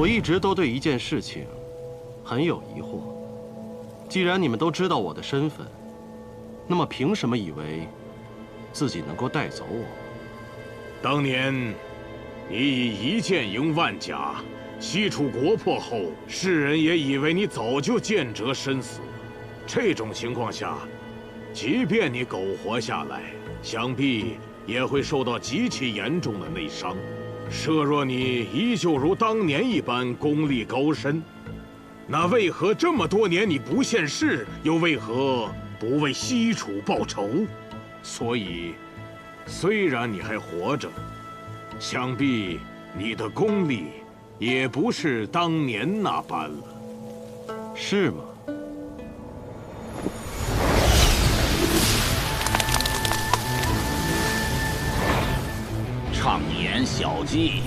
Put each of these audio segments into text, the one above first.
我一直都对一件事情很有疑惑。既然你们都知道我的身份，那么凭什么以为自己能够带走我？当年你以1剑赢万甲，西楚国破后，世人也以为你早就见折身死。这种情况下，即便你苟活下来，想必也会受到极其严重的内伤。设若你依旧如当年一般功力高深，那为何这么多年你不现世，又为何不为西楚报仇？所以，虽然你还活着，想必你的功力也不是当年那般了，是吗？畅言小计。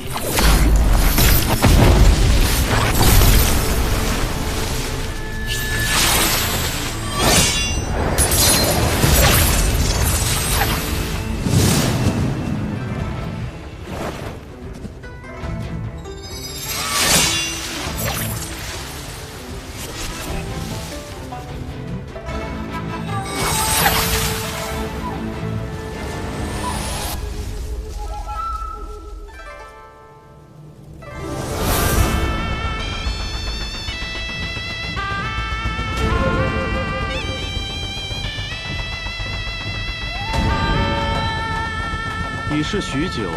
已是许久，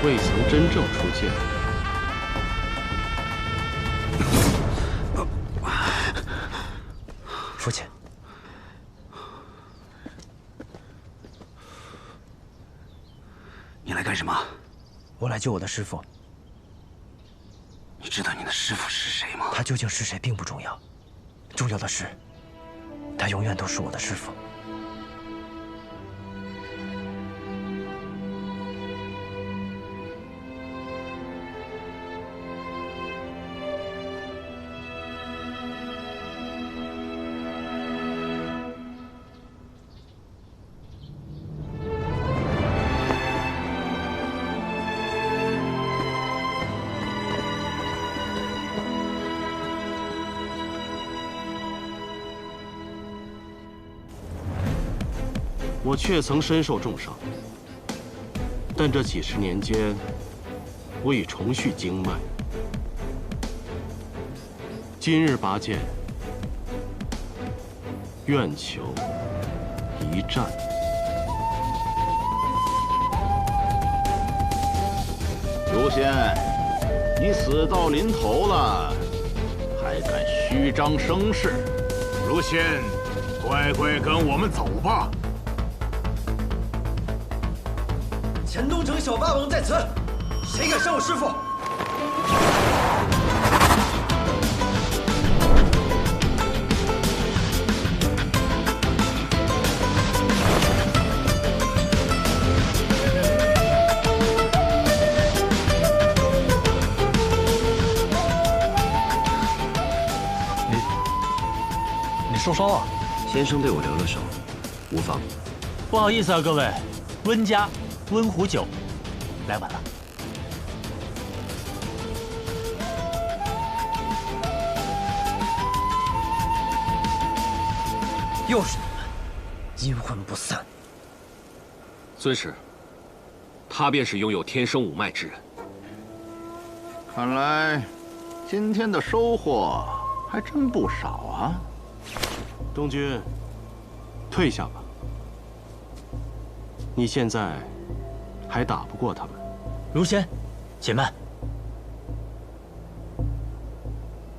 未曾真正出剑。父亲，你来干什么？我来救我的师父。你知道你的师父是谁吗？他究竟是谁并不重要，重要的是，他永远都是我的师父。我确曾身受重伤，但这几十年间，我已重续经脉。今日拔剑，愿求一战。如仙，你死到临头了，还敢虚张声势？如仙，乖乖跟我们走吧。黔东城小霸王在此，谁敢伤我师父？你受伤了？先生对我留了手，无妨。不好意思啊，各位，温家温壶酒来晚了。又是你们，阴魂不散。尊师，他便是拥有天生五脉之人。看来今天的收获还真不少啊。东君，退下吧。你现在还打不过他们。如仙，且慢。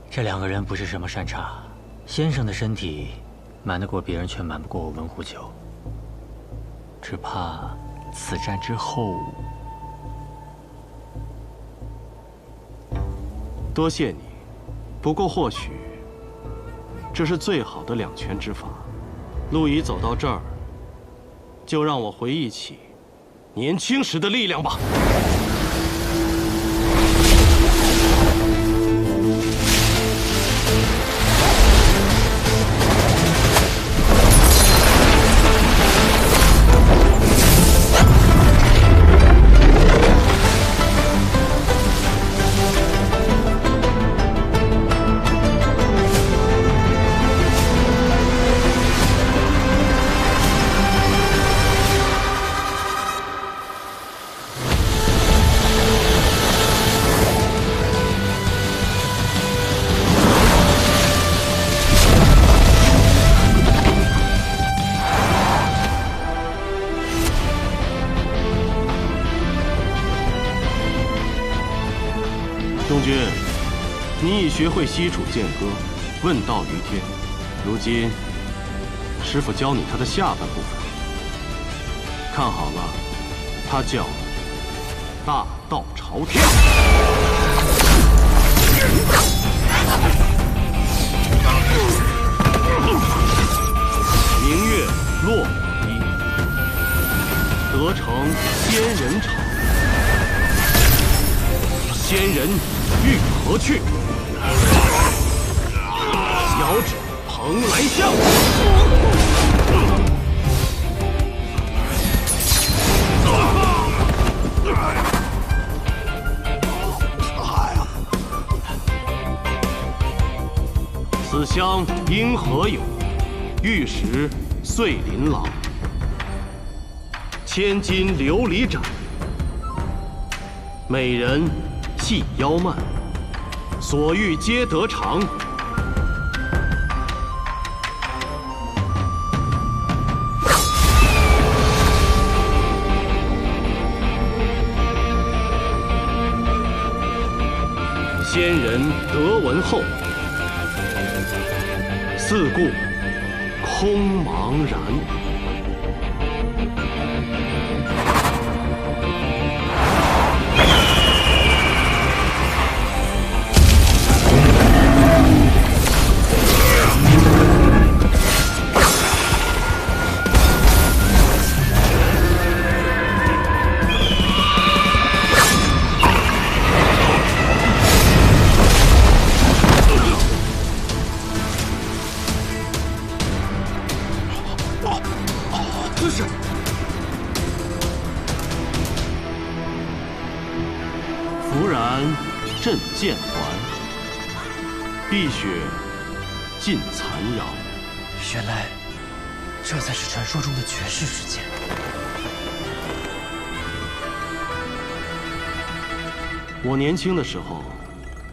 这两个人不是什么善茬，先生的身体瞒得过别人，却瞒不过我文虎九。只怕此战之后，多谢你。不过或许这是最好的两全之法。路已走到这儿，就让我回忆起年轻时的力量吧。您已学会西楚剑歌，问道于天。如今，师傅教你他的下半部分。看好了，他叫大道朝天。明月落我衣，得成仙人场。仙人欲何去？遥指蓬莱巷。此乡因何有？玉石碎琳琅。千金琉璃盏，美人细腰慢，所欲皆得偿。仙人得闻后，四顾空茫然。弗然振剑环，碧血尽残阳。原来，这才是传说中的绝世之剑。我年轻的时候，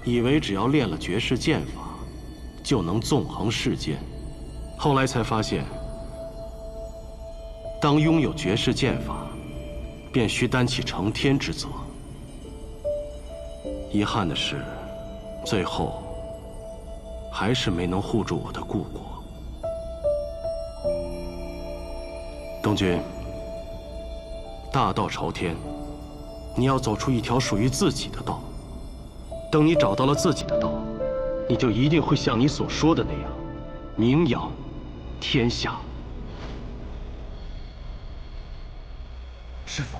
以为只要练了绝世剑法，就能纵横世间。后来才发现，当拥有绝世剑法，便需担起承天之责。遗憾的是，最后还是没能护住我的故国。东君，大道朝天，你要走出一条属于自己的道。等你找到了自己的道，你就一定会像你所说的那样，名扬天下。师父。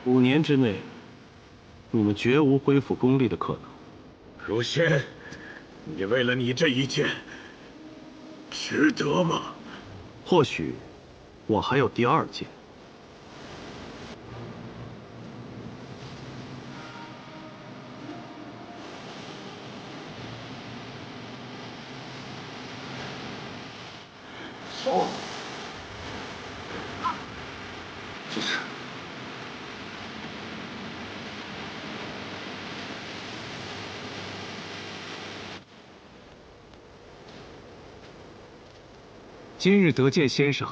5年之内，你们绝无恢复功力的可能。如仙，你为了你这一剑，值得吗？或许，我还有第2剑。哦，这是。今日得见先生，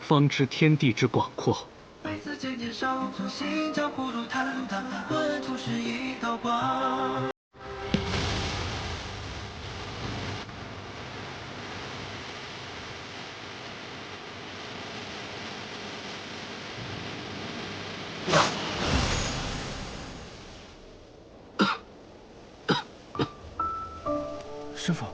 方知天地之广阔。每次渐渐手中心将弧度坍塌，问出是一道光。师父。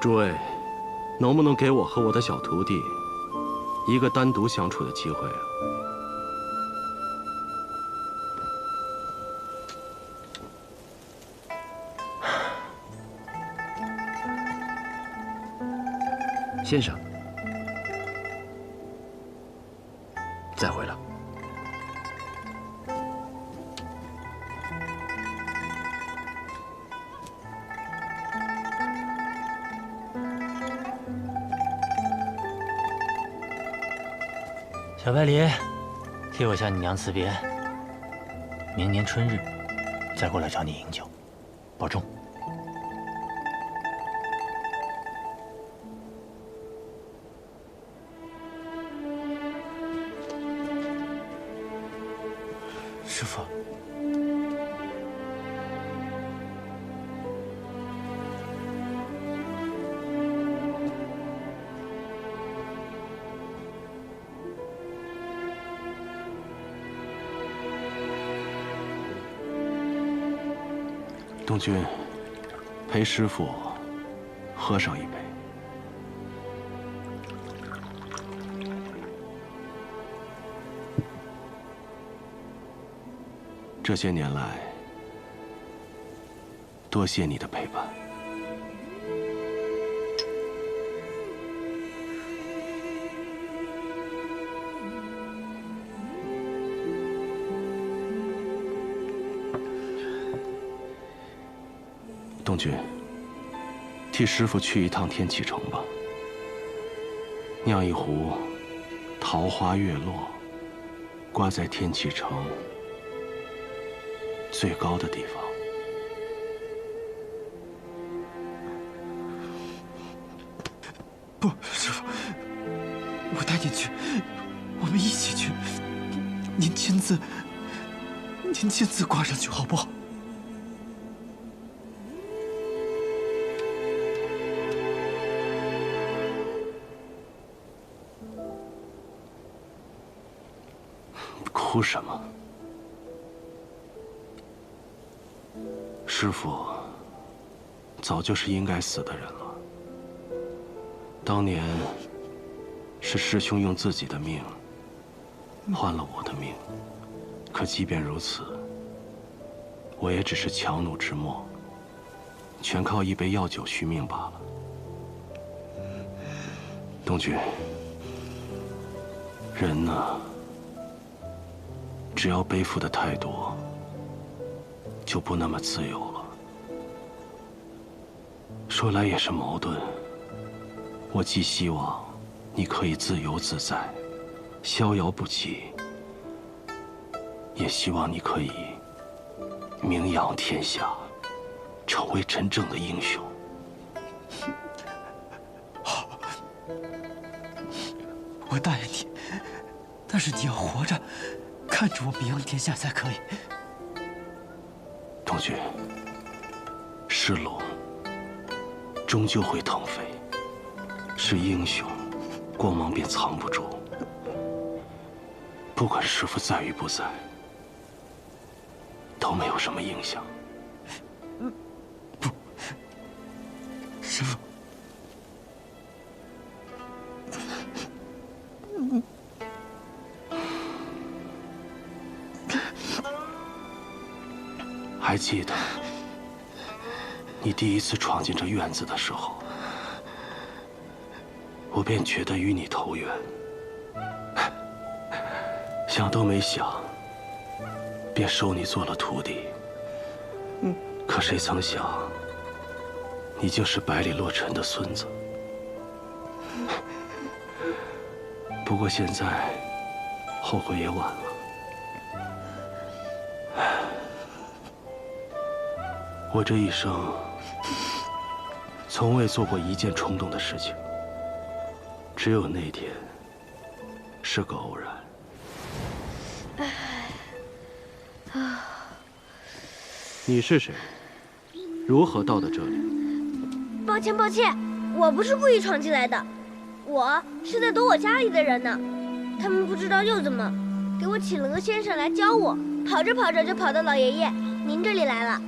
诸位，能不能给我和我的小徒弟一个单独相处的机会啊？先生，再会了。小白梨，替我向你娘辞别。明年春日再过来找你饮酒，保重。师父，东君，陪师傅喝上一杯。这些年来，多谢你的陪伴。东君，替师傅去一趟天启城吧，酿一壶桃花月落，挂在天启城最高的地方。不，师父，我带您去，我们一起去。您亲自挂上去好不好？哭什么？师父早就是应该死的人了。当年是师兄用自己的命换了我的命，可即便如此，我也只是强弩之末，全靠一杯药酒续命罢了。东君，人呢，只要背负的太多，就不那么自由了。说来也是矛盾，我既希望你可以自由自在，逍遥不羁，也希望你可以名扬天下，成为真正的英雄。好，我答应你，但是你要活着，看着我名扬天下才可以。东君，是龙终究会腾飞，是英雄，光芒便藏不住。不管师父在与不在，都没有什么影响。不，师父，还记得你第一次闯进这院子的时候，我便觉得与你投缘，想都没想，便收你做了徒弟。可谁曾想，你竟是百里洛尘的孙子。不过现在后悔也晚了。我这一生从未做过一件冲动的事情，只有那天是个偶然。你是谁？如何到的这里？抱歉，抱歉，我不是故意闯进来的，我是在躲我家里的人呢。他们不知道又怎么，给我请了个先生来教我，跑着跑着就跑到老爷爷您这里来了。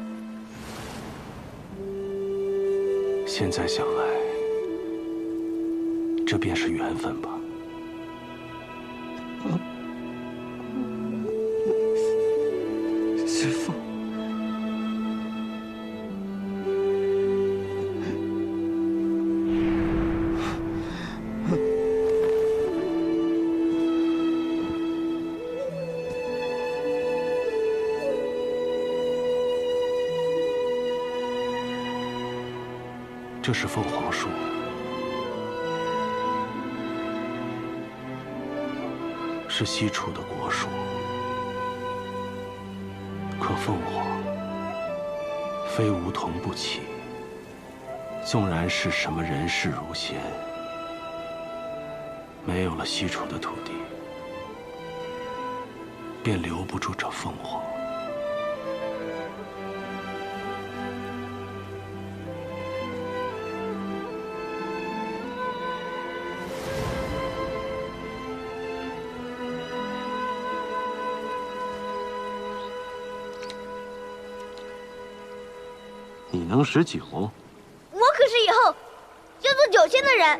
现在想来，这便是缘分吧。师父，这是凤凰树，是西楚的国树。可凤凰非梧桐不起，纵然是什么人世如仙，没有了西楚的土地，便留不住这凤凰。你能识酒？我可是以后要做酒仙的人。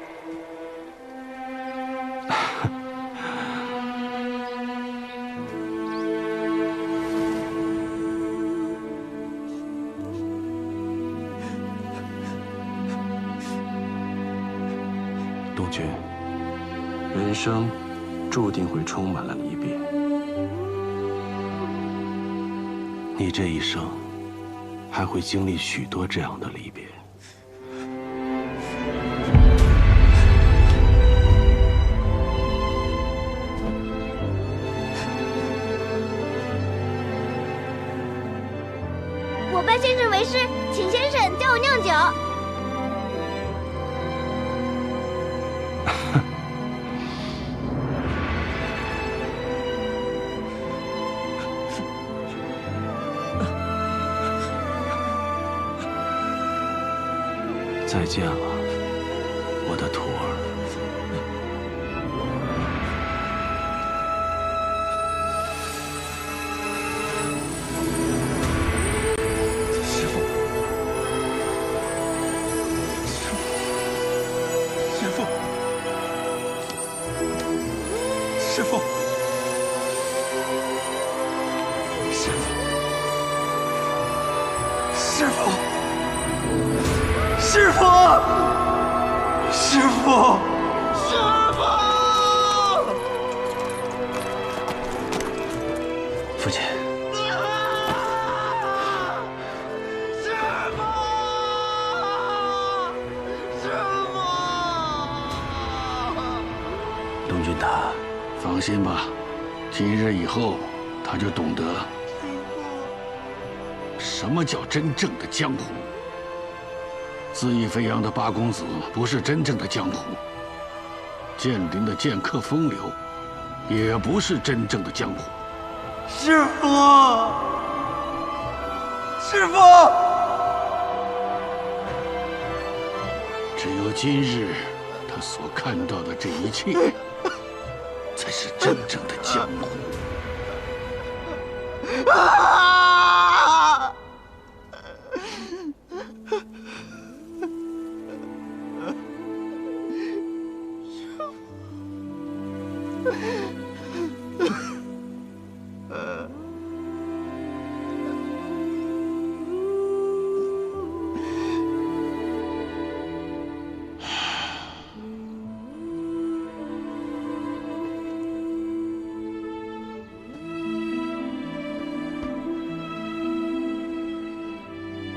东君，人生注定会充满了离别。你这一生还会经历许多这样的离别。我拜先生为师，请先生教我酿酒。再见了，我的徒儿。师父，师父，师父，师父，师父。师父，师父，师父！父亲，师父，师父！东君他，放心吧，今日以后他就懂得什么叫真正的江湖。恣意飞扬的八公子不是真正的江湖，剑灵的剑客风流也不是真正的江湖。师父，师父！只有今日他所看到的这一切，才是真正的江湖。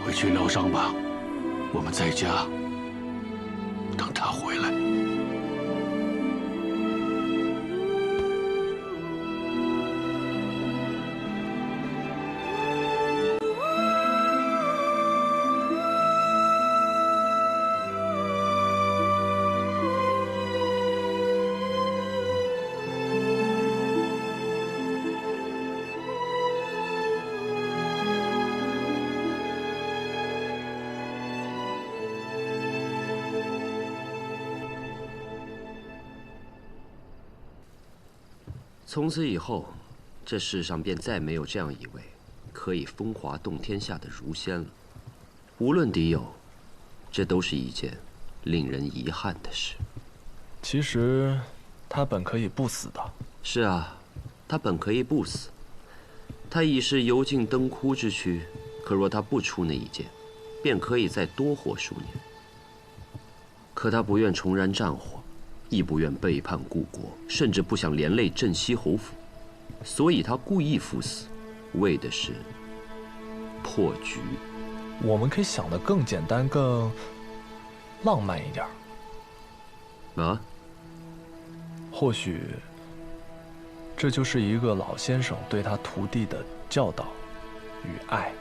回去疗伤吧，我们在家等他回来。从此以后，这世上便再没有这样一位可以风华动天下的儒仙了。无论敌友，这都是一件令人遗憾的事。其实，他本可以不死的。是啊，他本可以不死。他已是油尽灯枯之躯，可若他不出那一剑，便可以再多活数年。可他不愿重燃战火，亦不愿背叛故国，甚至不想连累镇西侯府，所以他故意赴死，为的是破局。我们可以想得更简单、更浪漫一点。啊？或许，这就是一个老先生对他徒弟的教导与爱。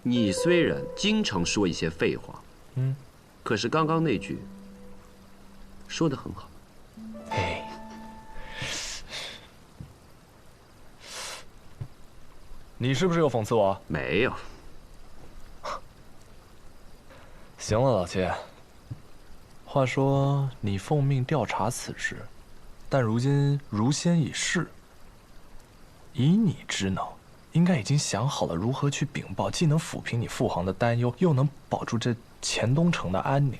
你虽然经常说一些废话，可是刚刚那句说得很好。哎，你是不是又讽刺我？没有。行了，老切。话说你奉命调查此事，但如今如仙已逝，以你之能，应该已经想好了如何去禀报，既能抚平你父皇的担忧，又能保住这黔东城的安宁。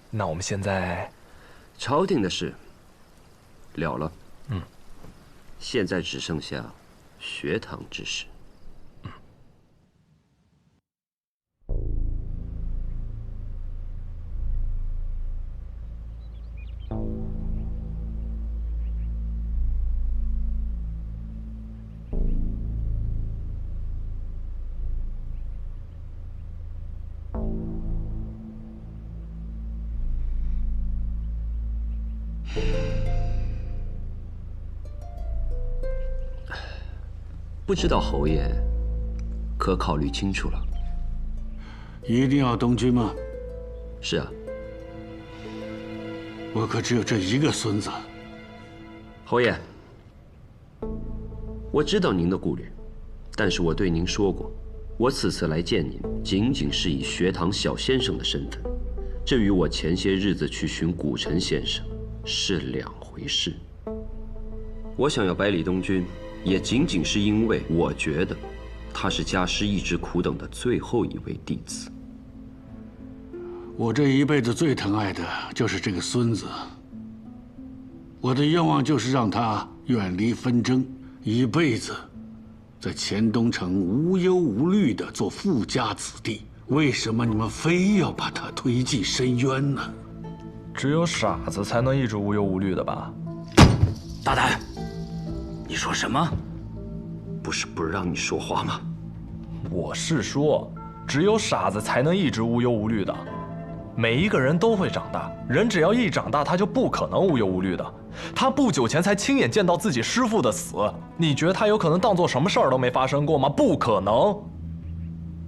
那我们现在，朝廷的事了了，现在只剩下学堂之事。不知道侯爷可考虑清楚了？一定要东军吗？是啊。我可只有这一个孙子。侯爷，我知道您的顾虑，但是我对您说过，我此次来见您，仅仅是以学堂小先生的身份，这与我前些日子去寻古城先生是两回事。我想要百里东军，也仅仅是因为我觉得他是家师一直苦等的最后一位弟子。我这一辈子最疼爱的就是这个孙子。我的愿望就是让他远离纷争，一辈子在黔东城无忧无虑地做富家子弟。为什么你们非要把他推进深渊呢？只有傻子才能一直无忧无虑的吧？大胆！你说什么？不是不让你说话吗？我是说，只有傻子才能一直无忧无虑的。每一个人都会长大，人只要一长大，他就不可能无忧无虑的。他不久前才亲眼见到自己师父的死，你觉得他有可能当做什么事儿都没发生过吗？不可能。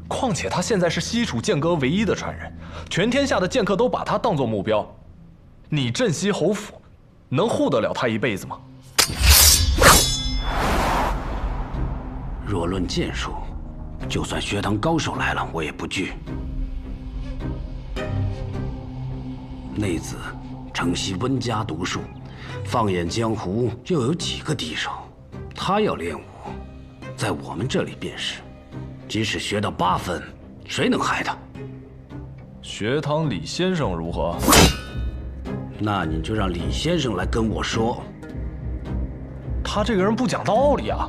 况且他现在是西楚剑阁唯一的传人，全天下的剑客都把他当作目标。你镇西侯府能护得了他一辈子吗？若论剑术，就算学堂高手来了，我也不惧。内子承袭温家毒术，放眼江湖又有几个敌手？他要练武，在我们这里便是，即使学到8分，谁能害他？学堂李先生如何？那你就让李先生来跟我说。他这个人不讲道理啊！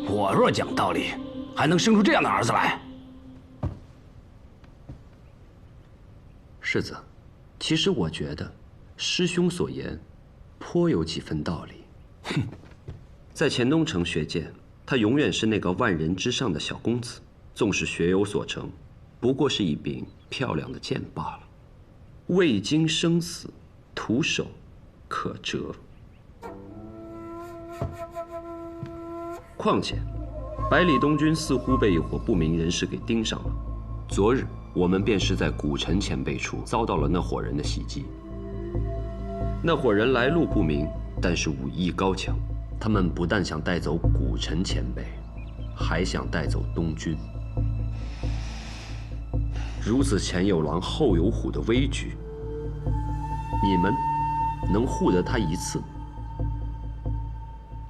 我若讲道理，还能生出这样的儿子来？世子，其实我觉得师兄所言颇有几分道理。哼，在黔东城学剑，他永远是那个万人之上的小公子，纵使学有所成，不过是一柄漂亮的剑罢了。未经生死，徒手可折。况且，百里东军似乎被一伙不明人士给盯上了。昨日我们便是在古城前辈处遭到了那伙人的袭击。那伙人来路不明，但是武艺高强。他们不但想带走古城前辈，还想带走东军。如此前有狼后有虎的危局，你们能护得他一次，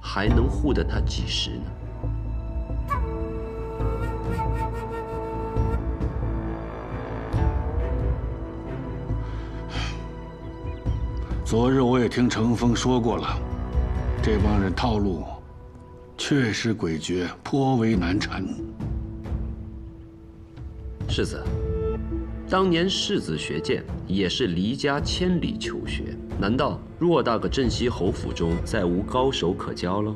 还能护得他几时呢？昨日我也听程峰说过了，这帮人套路确实诡谲，颇为难缠。世子，当年世子学剑也是离家千里求学，难道偌大个镇西侯府中再无高手可教了？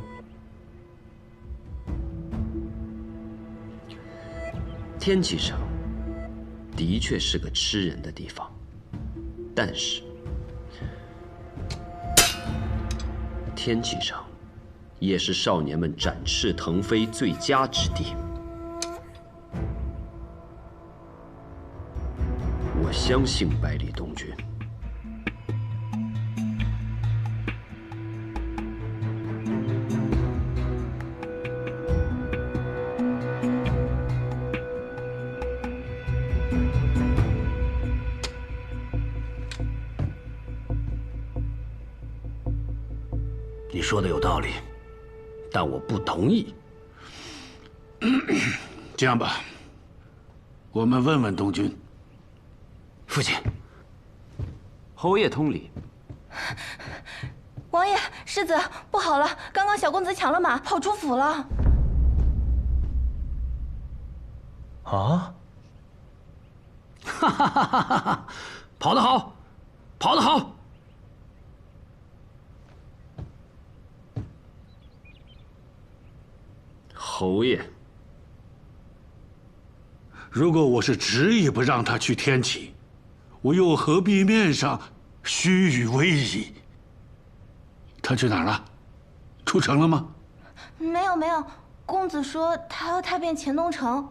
天启城的确是个吃人的地方，但是天启城也是少年们展翅腾飞最佳之地。我相信百里东军。你说的有道理，但我不同意。这样吧，我们问问东军。父亲，侯爷通礼。王爷，世子，不好了！刚刚小公子抢了马，跑出府了。啊！哈哈哈哈哈！跑得好，跑得好！侯爷，如果我是执意不让他去天启，我又何必面上虚与委蛇？他去哪儿了？出城了吗？没有没有，公子说他要踏遍乾东城。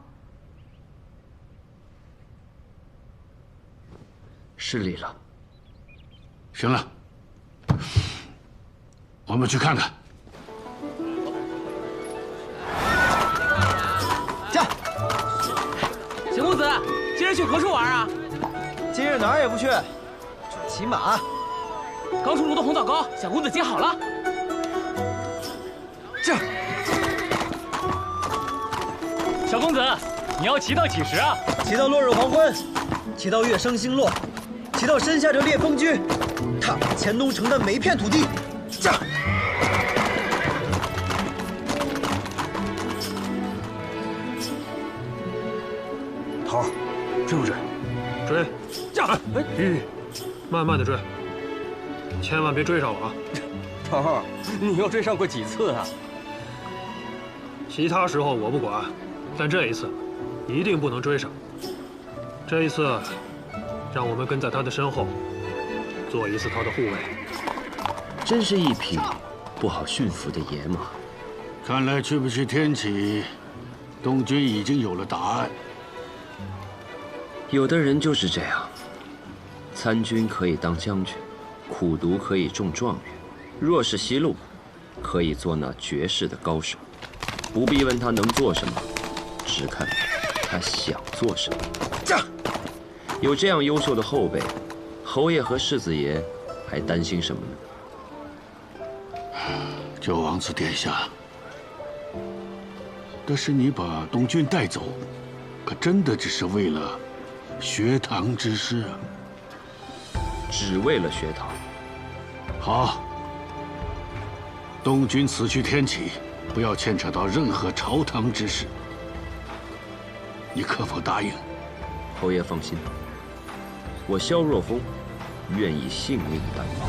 失礼了。行了，我们去看看。小公子，今日去何处玩啊？今日哪儿也不去，就骑马。刚出炉的红枣糕，小公子接好了。这，小公子，你要骑到几时啊？骑到落日黄昏，骑到月升星落，骑到身下这烈风居，踏遍乾东城的每一片土地。这。头儿，追不追？追！慢慢的追，千万别追上我啊！头儿，你又追上过几次啊？其他时候我不管，但这一次，一定不能追上。这一次，让我们跟在他的身后，做一次他的护卫。真是一匹不好驯服的野马。看来去不去天启，东军已经有了答案。有的人就是这样，参军可以当将军，苦读可以中状元，若是西路，可以做那绝世的高手。不必问他能做什么，只看他想做什么。有这样优秀的后辈，侯爷和世子爷还担心什么呢？九王子殿下，但是你把东军带走，可真的只是为了学堂之事啊？只为了学堂。好，东军此去天启，不要牵扯到任何朝堂之事。你可否答应？侯爷放心，我萧若风愿以性命担保。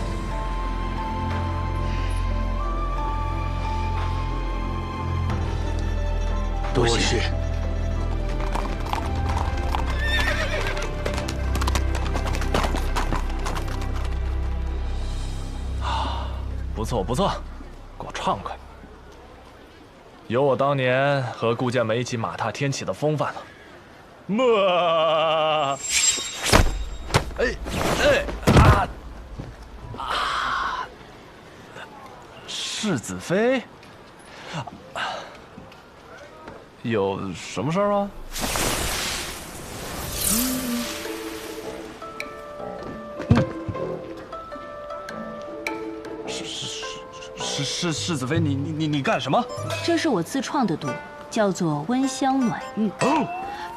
多谢。不错不错，够畅快。有我当年和顾剑梅一起马踏天启的风范了。么，世子妃，有什么事儿吗？世子妃，你干什么？这是我自创的毒，叫做温香暖玉。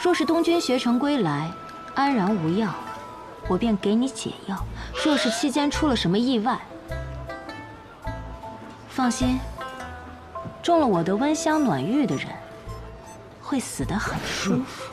若是东君学成归来，安然无恙，我便给你解药。若是期间出了什么意外，放心，中了我的温香暖玉的人会死得很舒服。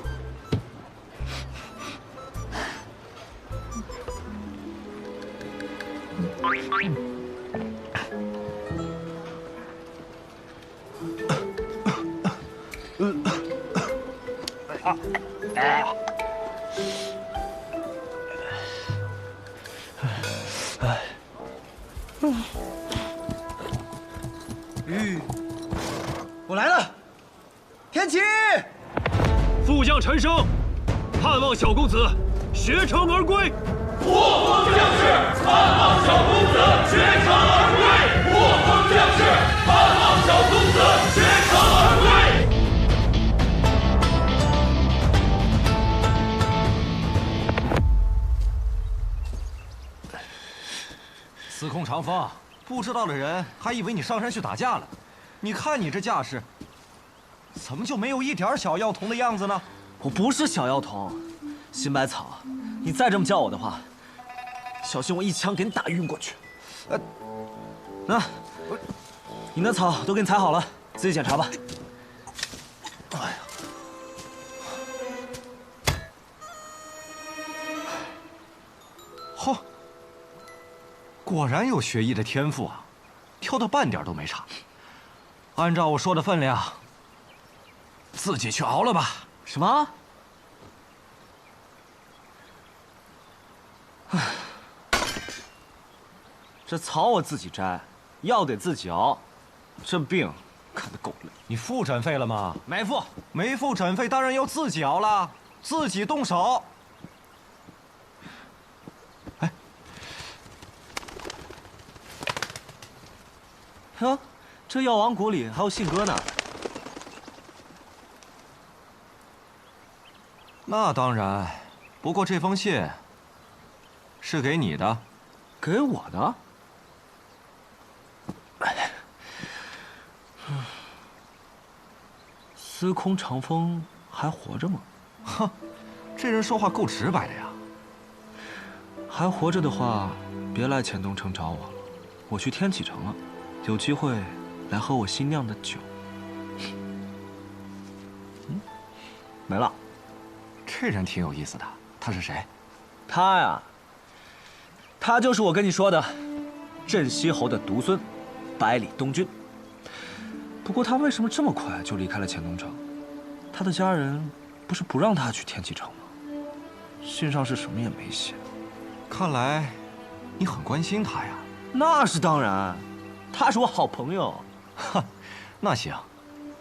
我来了，天启！副将陈升，盼望小公子学成而归。我方将士盼望小公子学成而归。我方将士盼望小公子学成而归。司空长风，不知道的人还以为你上山去打架了。你看你这架势，怎么就没有一点小药童的样子呢？我不是小药童，辛百草，你再这么叫我的话，小心我一枪给你打晕过去。那，你那草都给你采好了，自己检查吧。哎呀，嚯，果然有学艺的天赋啊，挑的半点都没差。按照我说的分量，自己去熬了吧。什么？唉，这草我自己摘，药得自己熬，这病看得够累。你付诊费了吗？没付。没付诊费，当然要自己熬了，自己动手。哎，哟，这药王谷里还有信鸽呢。那当然，不过这封信是给你的，给我的。司空长风还活着吗？哼，这人说话够直白的呀。还活着的话，别来乾东城找我了，我去天启城了，有机会来喝我新酿的酒。没了。这人挺有意思的，他是谁？他呀，他就是我跟你说的镇西侯的独孙，百里东军。不过他为什么这么快就离开了乾东城？他的家人不是不让他去天启城吗？信上是什么也没写。看来你很关心他呀。那是当然，他是我好朋友。哈，那行，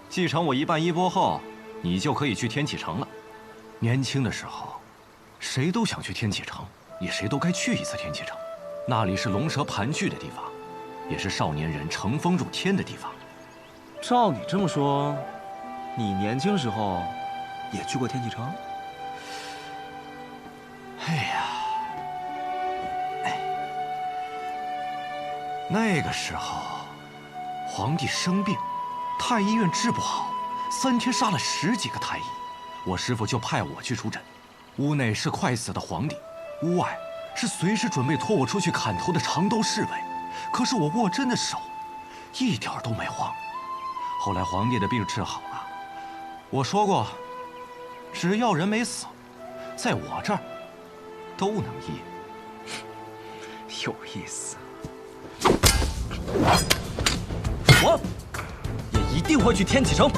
继承我一半衣钵后，你就可以去天启城了。年轻的时候，谁都想去天启城，也谁都该去一次天启城。那里是龙蛇盘踞的地方，也是少年人乘风入天的地方。照你这么说，你年轻时候也去过天启城？哎呀，那个时候，皇帝生病，太医院治不好，3天杀了10几个太医。我师父就派我去出诊，屋内是快死的皇帝，屋外是随时准备拖我出去砍头的长刀侍卫。可是我握针的手一点都没慌。后来皇帝的病治好了，我说过，只要人没死，在我这儿都能医。有意思。我也一定会去天启城。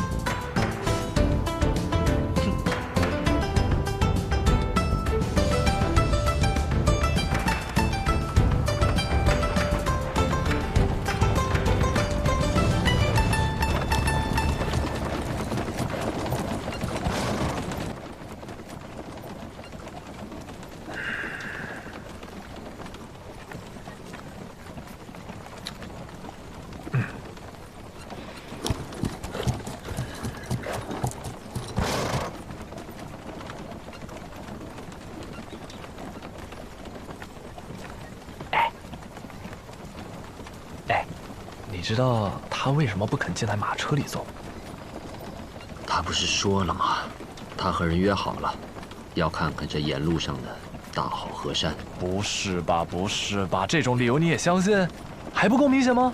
你知道他为什么不肯进来马车里走？他不是说了吗？他和人约好了，要看看这沿路上的大好河山。不是吧？不是吧？这种理由你也相信？还不够明显吗？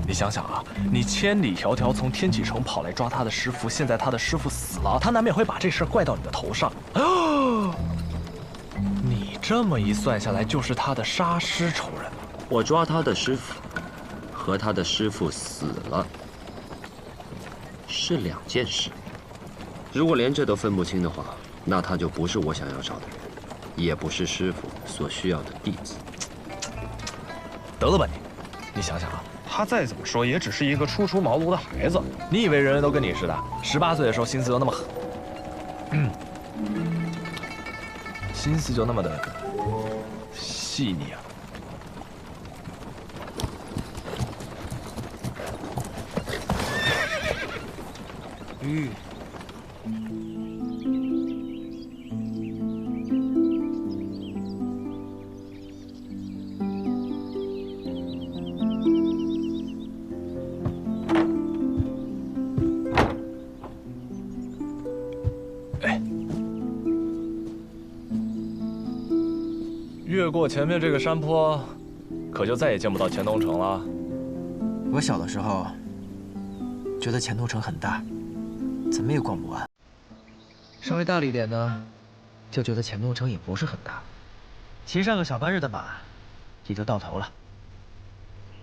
你想想啊，你千里迢迢从天启城跑来抓他的师傅，现在他的师傅死了，他难免会把这事怪到你的头上。你这么一算下来，就是他的杀师仇人。我抓他的师傅，和他的师傅死了，是两件事。如果连这都分不清的话，那他就不是我想要找的人，也不是师傅所需要的弟子。得了吧你！你想想啊，他再怎么说也只是一个初出茅庐的孩子。你以为人人都跟你似的，18岁的时候心思就那么狠，心思就那么的细腻啊？越过前面这个山坡，可就再也见不到钱东城了。我小的时候觉得钱东城很大，怎么也逛不完。稍微大了一点呢，就觉得钱东城也不是很大，骑上个小半日的马也就到头了。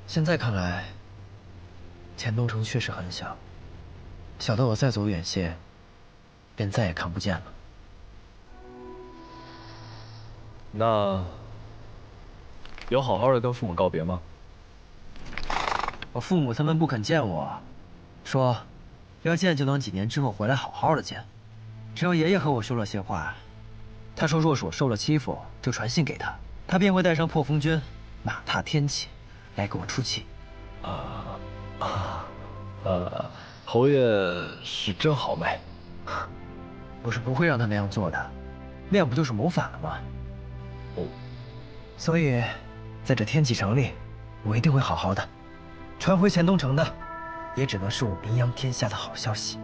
现在看来，钱东城确实很小，小的我再走远些，便再也看不见了。那有好好的跟父母告别吗？我父母他们不肯见我，说要见就等几年之后回来好好的见。只有爷爷和我说了些话，他说若是我受了欺负，就传信给他，他便会带上破风军，马踏天启，来给我出气。侯爷是真豪迈。我是不会让他那样做的，那样不就是谋反了吗？所以，在这天启城里，我一定会好好的。传回钱东城的，也只能是我名扬天下的好消息。